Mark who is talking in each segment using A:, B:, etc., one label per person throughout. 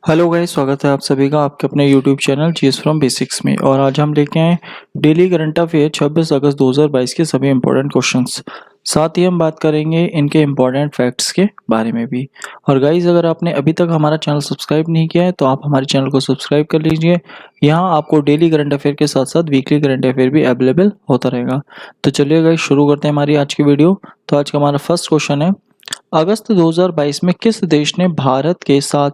A: Hello guys, स्वागत है आप सभी का आपके अपने YouTube channel GS from basics में। और आज हम लेके आए डेली करंट अफेयर 26 अगस्त 2022 के सभी इंपॉर्टेंट क्वेश्चंस। साथ ही हम बात करेंगे इनके इंपॉर्टेंट फैक्ट्स के बारे में भी। और गाइस, अगर आपने अभी तक हमारा चैनल सब्सक्राइब नहीं किया है तो आप हमारे चैनल को सब्सक्राइब कर लीजिए। यहाँ आपको डेली करंट अफेयर के साथ साथ वीकली करंट अफेयर भी अवेलेबल होता रहेगा। तो चलिए गाइस, शुरू करते हैं हमारी आज की वीडियो। तो आज का हमारा फर्स्ट क्वेश्चन है, अगस्त 2022 में किस देश ने भारत के साथ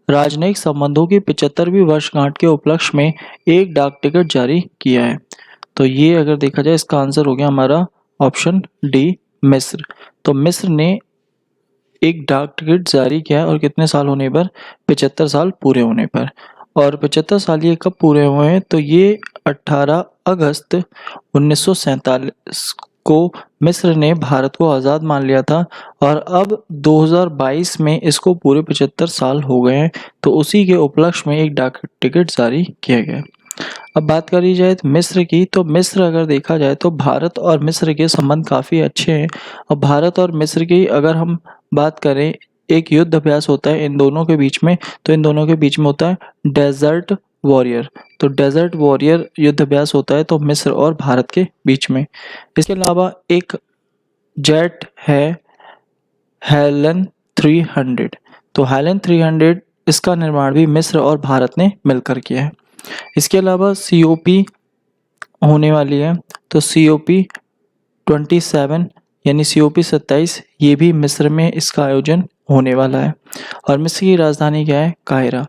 A: राजनयिक संबंधों की 75वीं वर्षगांठ के उपलक्ष्य में एक डाक टिकट जारी किया है? तो ये अगर देखा जाए, इसका आंसर हो गया हमारा ऑप्शन डी, मिस्र। तो मिस्र ने एक डाक टिकट जारी किया है, और कितने साल होने पर? 75 साल पूरे होने पर। और 75 साल ये कब पूरे हुए हैं? तो ये 18 अगस्त 1947 को मिस्र ने भारत को आज़ाद मान लिया था, और अब 2022 में इसको पूरे 75 साल हो गए हैं। तो उसी के उपलक्ष्य में एक डाक टिकट जारी किया गया। अब बात करी जाए तो मिस्र की, तो मिस्र अगर देखा जाए तो भारत और मिस्र के संबंध काफ़ी अच्छे हैं। और भारत और मिस्र की अगर हम बात करें, एक युद्ध अभ्यास होता है इन दोनों के बीच में, तो इन दोनों के बीच में होता है डेजर्ट वॉरियर। तो डेजर्ट वॉरियर युद्ध अभ्यास होता है तो मिस्र और भारत के बीच में। इसके अलावा एक जेट है हेलन 300। तो हेलन 300 इसका निर्माण भी मिस्र और भारत ने मिलकर किया है। इसके अलावा COP होने वाली है, तो COP 27 यानी COP 27 ये भी मिस्र में इसका आयोजन होने वाला है। और मिस्र की राजधानी क्या है? काहिरा।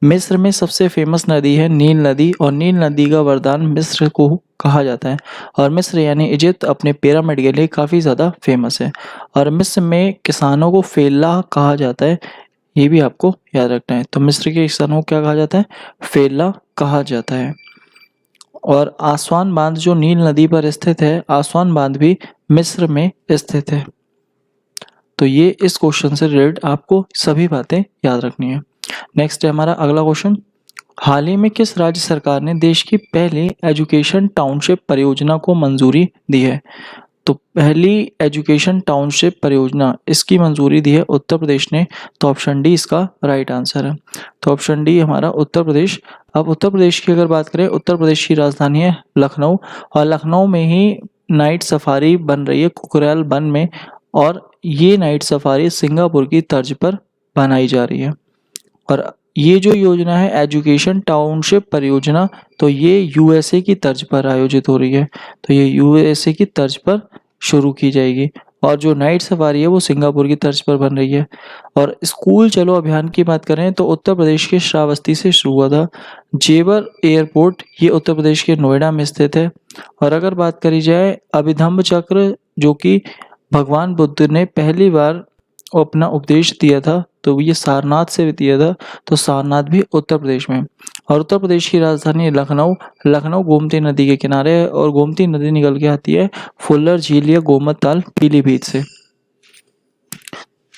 A: मिस्र में सबसे फेमस नदी है नील नदी, और नील नदी का वरदान मिस्र को कहा जाता है। और मिस्र यानी इजिप्ट अपने पिरामिड के लिए काफ़ी ज़्यादा फेमस है। और मिस्र में किसानों को फेल्लाह कहा जाता है, ये भी आपको याद रखना है। तो मिस्र के किसानों को क्या कहा जाता है? फेल्लाह कहा जाता है। और आसवान बांध जो नील नदी पर स्थित है, आसवान बांध भी मिस्र में स्थित है। तो ये इस क्वेश्चन से रिलेटेड आपको सभी बातें याद रखनी है। नेक्स्ट है हमारा अगला क्वेश्चन, हाल ही में किस राज्य सरकार ने देश की पहली एजुकेशन टाउनशिप परियोजना को मंजूरी दी है? तो पहली एजुकेशन टाउनशिप परियोजना इसकी मंजूरी दी है उत्तर प्रदेश ने। तो ऑप्शन डी इसका राइट आंसर है। तो ऑप्शन डी हमारा उत्तर प्रदेश। अब उत्तर प्रदेश की अगर बात करें, उत्तर प्रदेश की राजधानी है लखनऊ, और लखनऊ में ही नाइट सफारी बन रही है कुकरेल वन में। और ये नाइट सफारी सिंगापुर की तर्ज पर बनाई जा रही है। और ये जो योजना है एजुकेशन टाउनशिप परियोजना, तो ये USA की तर्ज पर आयोजित हो रही है। तो ये USA की तर्ज पर शुरू की जाएगी। और जो नाइट सफारी है वो सिंगापुर की तर्ज पर बन रही है। और स्कूल चलो अभियान की बात करें तो उत्तर प्रदेश के श्रावस्ती से शुरू हुआ था। जेवर एयरपोर्ट ये उत्तर प्रदेश के नोएडा में स्थित है। और अगर बात करी जाए अभिधम्म चक्र, जो कि भगवान बुद्ध ने पहली बार अपना उपदेश दिया था, तो ये सारनाथ से दिया था। तो सारनाथ भी उत्तर प्रदेश में। और उत्तर प्रदेश की राजधानी लखनऊ। लखनऊ गोमती नदी के किनारे है, और गोमती नदी निकल के आती है फुल्लर झील या गोमत ताल पीलीभीत से।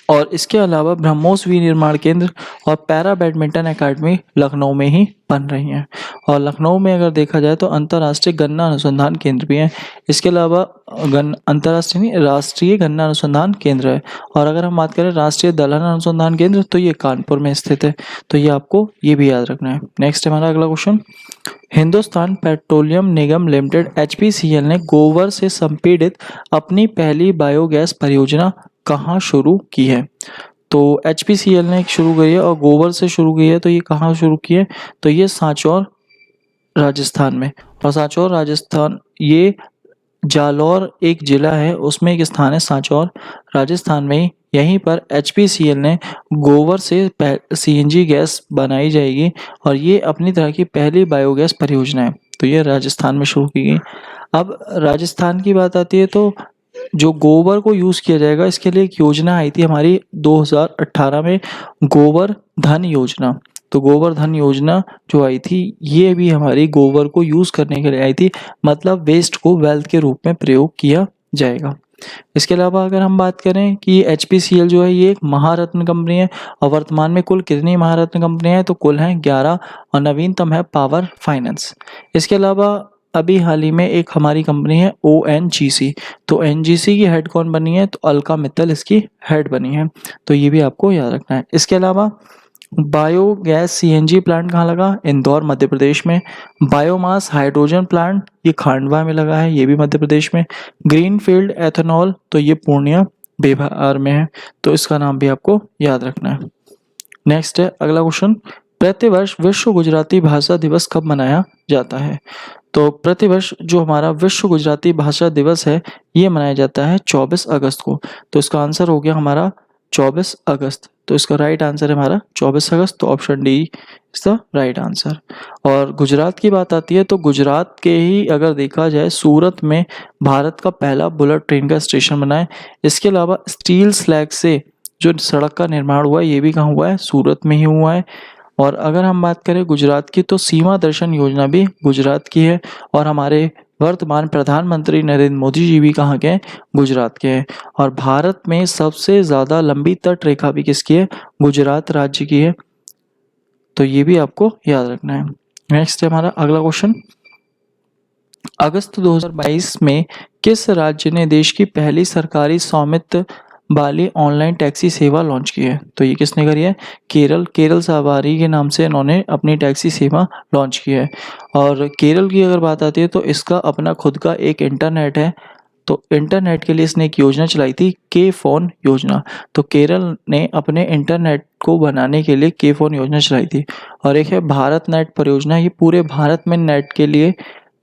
A: और इसके अलावा ब्रह्मोस विनिर्माण केंद्र और पैरा बैडमिंटन एकेडमी लखनऊ में ही बन रही हैं। और लखनऊ में अगर देखा जाए तो अंतर्राष्ट्रीय गन्ना अनुसंधान केंद्र भी है। इसके अलावा अंतर्राष्ट्रीय नहीं, राष्ट्रीय गन्ना अनुसंधान केंद्र है। और अगर हम बात करें राष्ट्रीय दलहन अनुसंधान केंद्र, तो ये कानपुर में स्थित है। तो ये आपको ये भी याद रखना है। नेक्स्ट हमारा अगला क्वेश्चन, हिंदुस्तान पेट्रोलियम निगम लिमिटेड HPCL ने गोबर से संपीड़ित अपनी पहली बायोगैस परियोजना कहाँ शुरू की है? तो HPCL ने शुरू की है, और गोबर से शुरू की है। तो ये कहाँ शुरू की है? तो ये सांचौर राजस्थान में। और सांचौर राजस्थान, ये जालौर एक जिला है, उसमें एक स्थान है सांचौर राजस्थान में ही। यहीं पर HPCL ने गोबर से CNG गैस बनाई जाएगी, और ये अपनी तरह की पहली बायोगैस परियोजना है। तो ये राजस्थान में शुरू की गई। अब राजस्थान की बात आती है, तो जो गोबर को यूज़ किया जाएगा इसके लिए एक योजना आई थी हमारी 2018 में, गोबर धन योजना। तो गोबर धन योजना जो आई थी, ये भी हमारी गोबर को यूज़ करने के लिए आई थी, मतलब वेस्ट को वेल्थ के रूप में प्रयोग किया जाएगा। इसके अलावा अगर हम बात करें कि HPCL जो है ये एक महारत्न कंपनी है, और वर्तमान में कुल कितनी महारत्न कंपनियां हैं? तो कुल हैं 11, और नवीनतम है पावर फाइनेंस। इसके अलावा अभी हाल ही में एक हमारी कंपनी है ONGC। तो NGC की हेड कौन बनी है? तो अलका मित्तल इसकी हेड बनी है। तो ये भी आपको याद रखना है। इसके अलावा बायोगैस सीएनजी प्लांट कहाँ लगा? इंदौर मध्य प्रदेश में। बायोमास हाइड्रोजन प्लांट ये खांडवा में लगा है, ये भी मध्य प्रदेश में। ग्रीनफील्ड एथेनॉल तो ये पूर्णिया बिहार में है, तो इसका नाम भी आपको याद रखना है। नेक्स्ट है अगला क्वेश्चन, प्रतिवर्ष विश्व गुजराती भाषा दिवस कब मनाया जाता है? तो प्रतिवर्ष जो हमारा विश्व गुजराती भाषा दिवस है ये मनाया जाता है 24 अगस्त को। तो इसका आंसर हो गया हमारा 24 अगस्त। तो इसका राइट आंसर है हमारा 24 अगस्त, तो option D is the right answer. और गुजरात की बात आती है तो गुजरात के ही अगर देखा जाए सूरत में भारत का पहला बुलेट ट्रेन का स्टेशन बना है। इसके अलावा स्टील स्लैग से जो सड़क का निर्माण हुआ है ये भी कहाँ हुआ है? सूरत में ही हुआ है। और अगर हम बात करें गुजरात की तो सीमा दर्शन योजना भी गुजरात की है। और हमारे वर्तमान प्रधानमंत्री नरेंद्र मोदी जी भी कहाँ के हैं? गुजरात के हैं। और भारत में सबसे ज़्यादा लंबी तट रेखा भी किसकी है? गुजरात राज्य की है। तो ये भी आपको याद रखना है। नेक्स्ट है हमारा अगला क्वेश्चन, अगस्त 2022 में किस राज्य ने देश की पहली सरकारी स्वामित्व वाली ऑनलाइन टैक्सी सेवा लॉन्च की है? तो ये किसने करी है? केरल। केरल सवारी के नाम से इन्होंने अपनी टैक्सी सेवा लॉन्च की है। और केरल की अगर बात आती है तो इसका अपना खुद का एक इंटरनेट है। तो इंटरनेट के लिए इसने एक योजना चलाई थी, के फोन योजना। तो केरल ने अपने इंटरनेट को बनाने के लिए के फोन योजना चलाई थी। और एक है भारत नेट परियोजना, ये पूरे भारत में नेट के लिए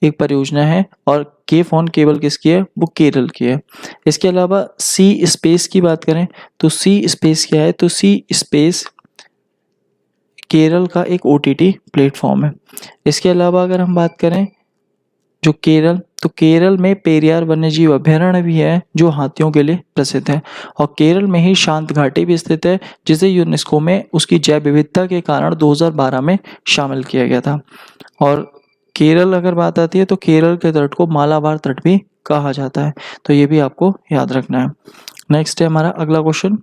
A: एक परियोजना है। और के फोन केवल किसकी है? वो केरल की है। इसके अलावा सी स्पेस की बात करें तो सी स्पेस क्या है? तो सी स्पेस केरल का एक ओटीटी प्लेटफॉर्म है। इसके अलावा अगर हम बात करें जो केरल, तो केरल में पेरियार वन्यजीव अभयारण्य भी है जो हाथियों के लिए प्रसिद्ध है। और केरल में ही शांत घाटी भी स्थित है जिसे यूनेस्को में उसकी जैव विविधता के कारण 2012 में शामिल किया गया था। और केरल अगर बात आती है तो केरल के तट को मालाबार तट भी कहा जाता है। तो ये भी आपको याद रखना है। नेक्स्ट है हमारा अगला क्वेश्चन,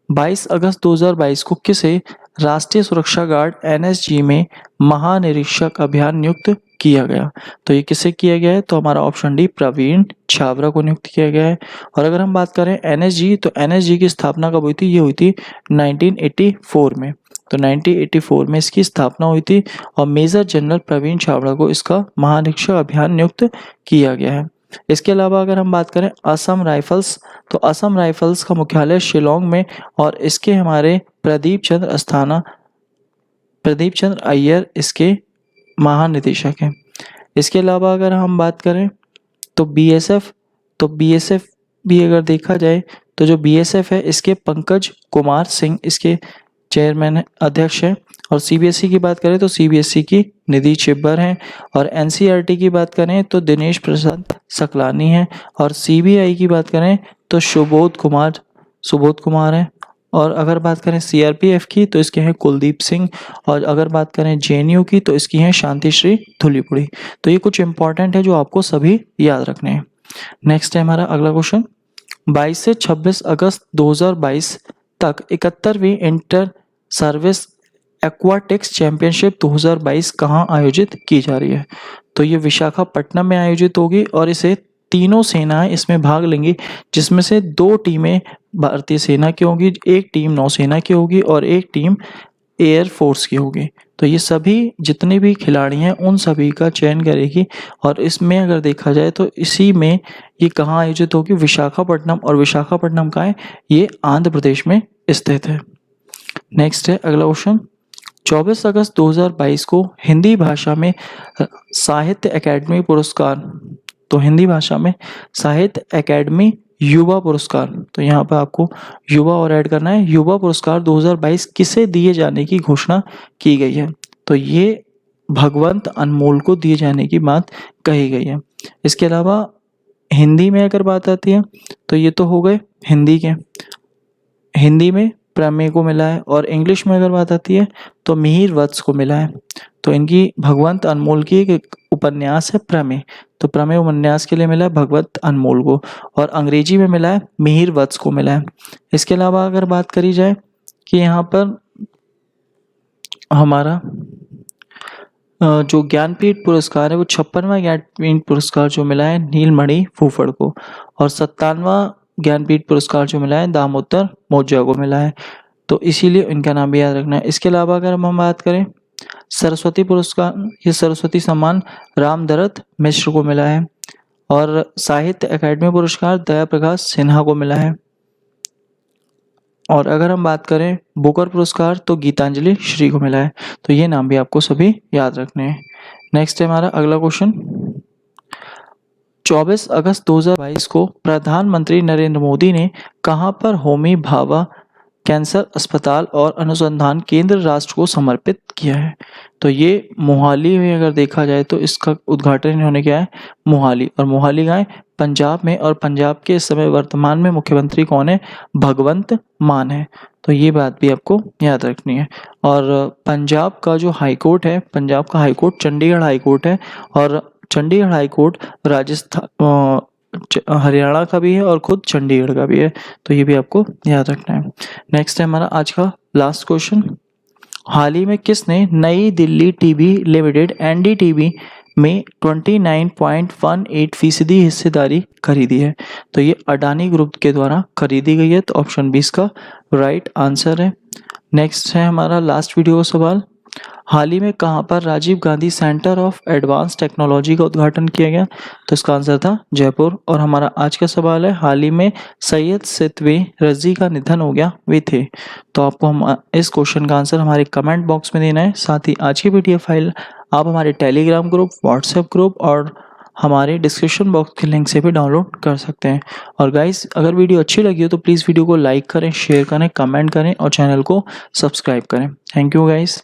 A: 22 अगस्त 2022 को किसे राष्ट्रीय सुरक्षा गार्ड एनएसजी में महानिरीक्षक अभियान नियुक्त किया गया? तो ये किसे किया गया है? तो हमारा ऑप्शन डी प्रवीण छाबरा को नियुक्त किया गया है। और अगर हम बात करें एनएसजी, तो एनएसजी की स्थापना कब हुई थी? ये हुई थी 1984 में। तो 1984 में इसकी स्थापना हुई थी। और मेजर जनरल प्रवीण छाबड़ा को इसका महानिरीक्षक अभियान नियुक्त किया गया है। इसके अलावा अगर हम बात करें असम राइफल्स, तो असम राइफल्स का मुख्यालय शिलोंग में। और इसके हमारे प्रदीप चंद्र अय्यर इसके महानिदेशक हैं। इसके अलावा अगर हम बात करें तो बीएसएफ, तो बीएसएफ भी अगर देखा जाए तो जो बीएसएफ है इसके पंकज कुमार सिंह इसके चेयरमैन अध्यक्ष हैं। और सीबीएसई की बात करें तो सीबीएसई की निधि छिब्बर हैं। और एनसीईआरटी की बात करें तो दिनेश प्रसाद सकलानी हैं। और सीबीआई की बात करें तो सुबोध कुमार हैं। और अगर बात करें सीआरपीएफ की तो इसके हैं कुलदीप सिंह। और अगर बात करें जेएनयू की तो इसकी हैं शांति श्री धुलीपुड़ी। तो ये कुछ इंपॉर्टेंट है जो आपको सभी याद रखने हैं। नेक्स्ट है हमारा अगला क्वेश्चन, 22 से 26 अगस्त 2022 तक 71वीं इंटर सर्विस एक्वाटिक्स चैंपियनशिप 2022 कहाँ आयोजित की जा रही है? तो ये विशाखापट्टनम में आयोजित होगी। और इसे तीनों सेनाएं इसमें भाग लेंगी, जिसमें से 2 टीमें भारतीय सेना की होगी, एक टीम नौसेना की होगी और एक टीम एयर फोर्स की होगी। तो ये सभी जितने भी खिलाड़ी हैं उन सभी का चयन करेगी। और इसमें अगर देखा जाए तो इसी में ये कहाँ आयोजित होगी? विशाखापट्टनम। और विशाखापट्टनम कहाँ है? ये आंध्र प्रदेश में स्थित है। नेक्स्ट है अगला क्वेश्चन, 24 अगस्त 2022 को हिंदी भाषा में साहित्य अकादमी पुरस्कार, तो हिंदी भाषा में साहित्य अकादमी युवा पुरस्कार, तो यहाँ पर आपको युवा और ऐड करना है। युवा पुरस्कार 2022 किसे दिए जाने की घोषणा की गई है? तो ये भगवंत अनमोल को दिए जाने की बात कही गई है। इसके अलावा हिंदी में अगर बात आती है तो ये तो हो गए हिंदी के, हिंदी में प्रमेय को मिला है। और इंग्लिश में अगर बात आती है तो मिहिर वत्स को मिला है। तो इनकी भगवंत अनमोल की एक उपन्यास है प्रमेय, तो प्रमेय उपन्यास के लिए मिला है भगवंत अनमोल को। और अंग्रेजी में मिला है मिहिर वत्स को मिला है। इसके अलावा अगर बात करी जाए कि यहाँ पर हमारा जो ज्ञानपीठ पुरस्कार है वो 56वां ज्ञानपीठ पुरस्कार जो मिला है नीलमणि फूफड़ को। और 57वां ज्ञानपीठ पुरस्कार जो मिला है दामोदर मौर्य को मिला है। तो इसीलिए इनका नाम भी याद रखना है। इसके अलावा अगर हम बात करें सरस्वती पुरस्कार, ये सरस्वती सम्मान रामदरत मिश्र को मिला है। और साहित्य अकादमी पुरस्कार दया प्रकाश सिन्हा को मिला है। और अगर हम बात करें बुकर पुरस्कार तो गीतांजलि श्री को मिला है। तो ये नाम भी आपको सभी याद रखने हैं। नेक्स्ट है हमारा अगला क्वेश्चन। 24 अगस्त 2022 को प्रधानमंत्री नरेंद्र मोदी ने कहां पर होमी भाभा कैंसर अस्पताल और अनुसंधान केंद्र राष्ट्र को समर्पित किया है? तो ये मोहाली में अगर देखा जाए तो इसका उद्घाटन इन्होंने किया है मोहाली। और मोहाली कहाँ है? पंजाब में। और पंजाब के इस समय वर्तमान में मुख्यमंत्री कौन है? भगवंत मान है। तो ये बात भी आपको याद रखनी है। और पंजाब का जो हाई कोर्ट है, पंजाब का high court Chandigarh high court है। और चंडीगढ़ हाई कोर्ट राजस्थान हरियाणा का भी है और खुद चंडीगढ़ का भी है। तो ये भी आपको याद रखना है। नेक्स्ट है हमारा आज का लास्ट क्वेश्चन। हाल ही में किसने नई दिल्ली टीबी लिमिटेड एनडीटीबी में 29.18% हिस्सेदारी खरीदी है? तो ये अडानी ग्रुप के द्वारा खरीदी गई है। तो ऑप्शन 20 का राइट आंसर है। नेक्स्ट है हमारा लास्ट वीडियो का सवाल। हाल ही में कहां पर Rajiv Gandhi Centre of Advance Technology का उद्घाटन किया गया? तो इसका आंसर था जयपुर। और हमारा आज का सवाल है, हाल ही में सैयद सितवे रजी का निधन हो गया, वे थे? तो आपको हम इस क्वेश्चन का आंसर हमारे कमेंट बॉक्स में देना है। साथ ही आज की पीडीएफ फाइल आप हमारे टेलीग्राम ग्रुप, व्हाट्सएप ग्रुप और हमारे डिस्क्रिप्शन बॉक्स के लिंक से भी डाउनलोड कर सकते हैं। और गाइस, अगर वीडियो अच्छी लगी हो तो प्लीज़ वीडियो को लाइक करें, शेयर करें, कमेंट करें और चैनल को सब्सक्राइब करें। Thank you guys.